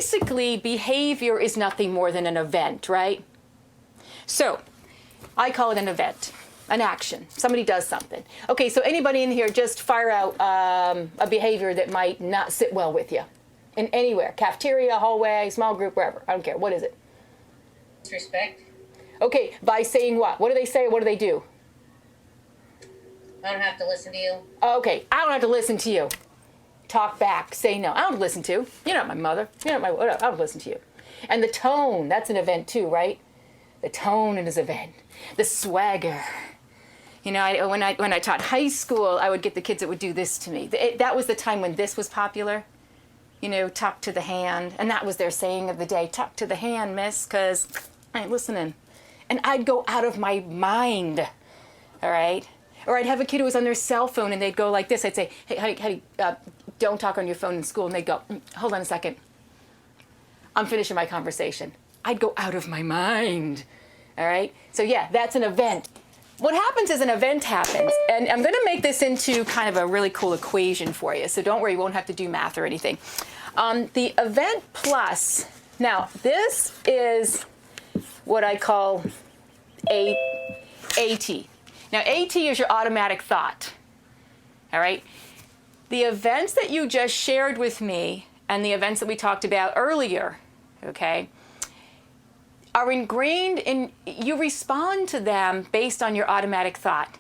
basically, behavior is nothing more than an event, right? So I call it an event, an action. Somebody does something. Okay, so anybody in here just fire out a behavior that might not sit well with you in anywhere, cafeteria, hallway, small group, wherever. I don't care. What is it? Disrespect. Okay, by saying what? What do they say? What do they do? I don't have to listen to you. Okay, I don't have to listen to you. Talk back. Say no. I don't listen to. You're not my mother. You're not my. I don't listen to you. And the tone, that's an event too, right? The tone is an event. The swagger. You know, when I taught high school, I would get the kids that would do this to me. That was the time when this was popular. You know, talk to the hand. And that was their saying of the day. Talk to the hand, miss, because I ain't listening. And I'd go out of my mind, all right? Or I'd have a kid who was on their cell phone and they'd go like this. I'd say, hey, honey, don't talk on your phone in school. And they'd go, hold on a second. I'm finishing my conversation. I'd go out of my mind, all right? So yeah, that's an event. What happens is an event happens, and I'm going to make this into kind of a really cool equation for you. So don't worry, you won't have to do math or anything. The event plus, now this is what I call AT. Now AT is your automatic thought, all right? The events that you just shared with me and the events that we talked about earlier, okay, are ingrained in, you respond to them based on your automatic thought.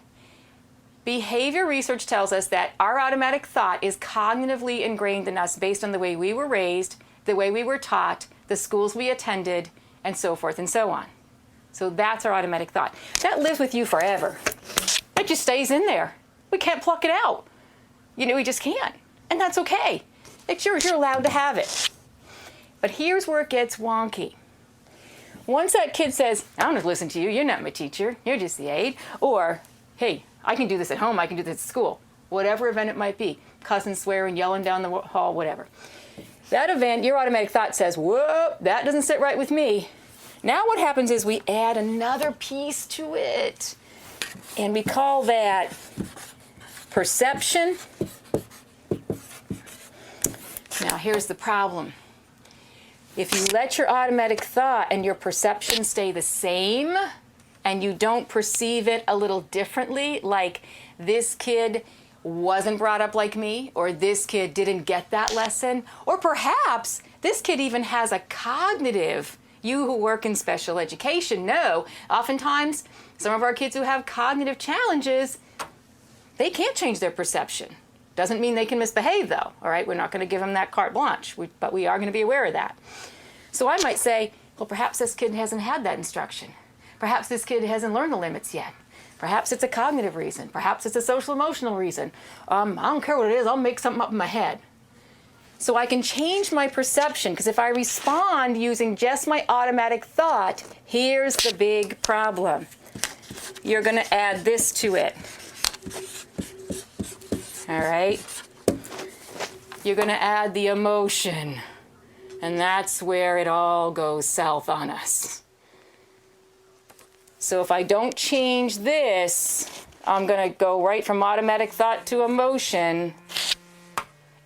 Behavior research tells us that our automatic thought is cognitively ingrained in us based on the way we were raised, the way we were taught, the schools we attended, and so forth and so on. So that's our automatic thought. That lives with you forever. It just stays in there. We can't pluck it out. You know, we just can't. And that's okay. It's yours. You're allowed to have it. But here's where it gets wonky. Once that kid says, I don't have to listen to you, you're not my teacher, you're just the aide, or, hey, I can do this at home, I can do this at school, whatever event it might be, cousins swearing, yelling down the hall, whatever. That event, your automatic thought says, whoa, that doesn't sit right with me. Now what happens is we add another piece to it, and we call that perception. Now here's the problem. If you let your automatic thought and your perception stay the same, and you don't perceive it a little differently, like this kid wasn't brought up like me, or this kid didn't get that lesson, or perhaps this kid even has a cognitive, you who work in special education know, oftentimes some of our kids who have cognitive challenges, they can't change their perception. Doesn't mean they can misbehave though, all right? We're not going to give them that carte blanche, but we are going to be aware of that. So I might say, well, perhaps this kid hasn't had that instruction. Perhaps this kid hasn't learned the limits yet. Perhaps it's a cognitive reason. Perhaps it's a social emotional reason. I don't care what it is, I'll make something up in my head. So I can change my perception, because if I respond using just my automatic thought, here's the big problem. You're going to add this to it. All right? You're going to add the emotion. And that's where it all goes south on us. So if I don't change this, I'm going to go right from automatic thought to emotion.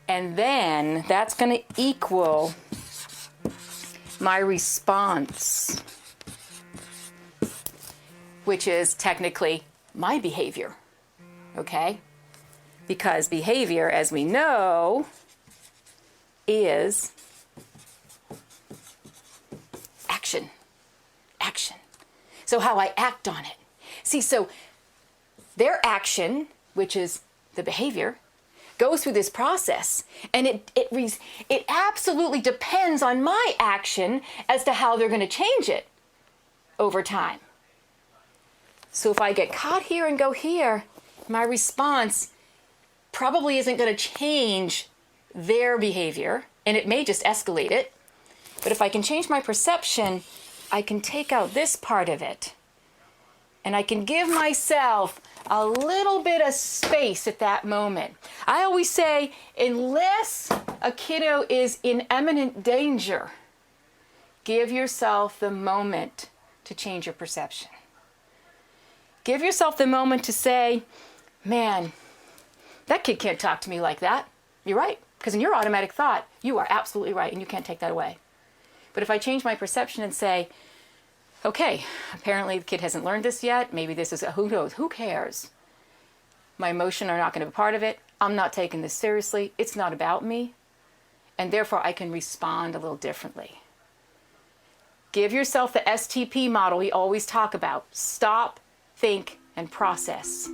And then that's going to equal my response, which is technically my behavior. Okay? Because behavior, as we know, is action. Action. So how I act on it. See, so their action, which is the behavior, goes through this process, and it absolutely depends on my action as to how they're going to change it over time. So if I get caught here and go here, my response probably isn't going to change their behavior, and it may just escalate it. But if I can change my perception, I can take out this part of it, and I can give myself a little bit of space at that moment. I always say, unless a kiddo is in imminent danger, give yourself the moment to change your perception. Give yourself the moment to say, man, that kid can't talk to me like that. You're right. Because in your automatic thought, you are absolutely right and you can't take that away. But if I change my perception and say, okay, apparently the kid hasn't learned this yet. Maybe this is, who knows, who cares? My emotions are not going to be part of it. I'm not taking this seriously. It's not about me. And therefore I can respond a little differently. Give yourself the STP model we always talk about. Stop, think, and process.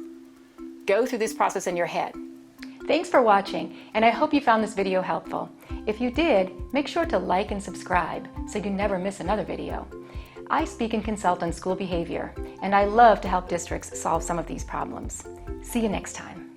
Go through this process in your head. Thanks for watching, and I hope you found this video helpful. If you did, make sure to like and subscribe so you never miss another video. I speak and consult on school behavior, and I love to help districts solve some of these problems. See you next time.